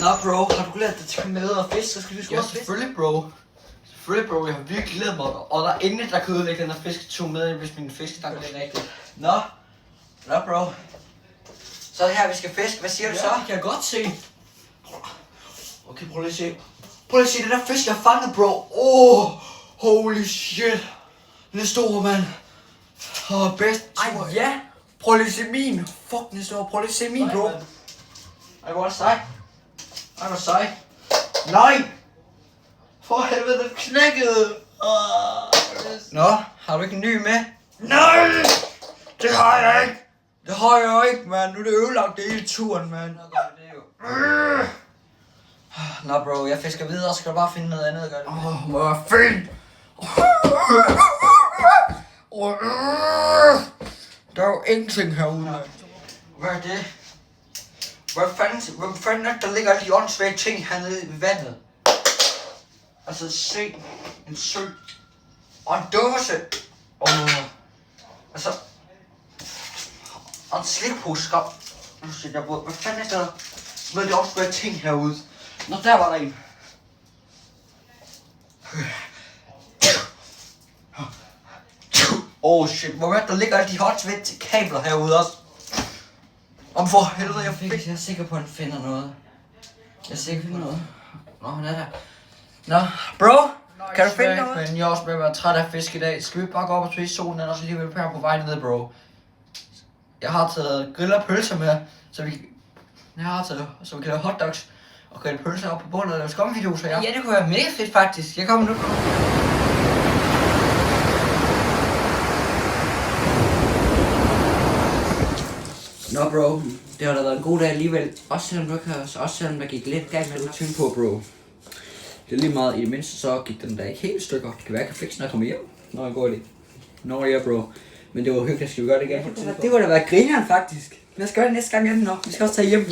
Nå bro, har du glædet dig til at komme med og fisk? Så skal vi sgu også fisk. Selvfølgelig bro. Selvfølgelig bro, jeg har virkelig glædet mig. Og der er intet, der kan ødelægge den her fisketur med, hvis min fiskestang Det er er rigtigt. Nå bro. Så er det her, vi skal fiske. Hvad siger du så? kan jeg godt se. Okay, prøv lige at se. Prøv lige at se den der fisk, jeg har fanget, bro. Holy shit. Den er stor, mand. Bedst. Ej ja. Prøv lige at se min. Fuck, den er stor. Prøv lige at se min, bro. Ej, hvor er det sej. Ej, hvor sej. Nej. For helvede, den knækkede. Nå, har du ikke en ny med? Nej. Det har jeg ikke. Det har jeg ikke, mand. Nu er det ødelagt det hele turen, mand. Nå, gør vi det jo. Nå bro, jeg fisker videre, så skal du bare finde noget andet, gør det. Hvor er fint. Der er jo ingenting herude, mand. Hvad er det? Hvem fanden er det, der ligger alle de åndssvage ting hernede i vandet? Altså se, en sø og en dåse. Altså, og en slikpose skab. Hvad fanden er der med de åndssvage ting herude? Nå, der var der en. Shit, hvor er det, der ligger alle de håndsvage kabler herude også? Om for helvede, jeg er sikker på, at han finder noget. Jeg er sikker på noget. Nå, han er der. Nå, bro, kan du finde noget? Men jeg er også ved at være træt af fisk i dag. Skal vi bare gå op og spise solen, eller så lige vil på vej ned, bro? Jeg har taget grill og pølser med, så vi kan lave hotdogs og grille pølser op på bålet og lave skumfiduser, ja. Ja, det kunne være mega fedt faktisk. Jeg kommer nu. Nå bro, det har da været en god dag alligevel. Også selvom du ikke har, også selvom der gik lidt galt med den tynd på, bro. Det er lige meget, i det mindste så gik den der ikke helt i stykker. Det kan være, jeg kan fikse, når jeg kommer hjem. Når jeg går det. Nå ja, bro. Men det var hyggeligt, skal vi gøre det igen? Det kunne da være grineren faktisk. Lad os gøre det næste gang igen, når vi skal også tage hjem.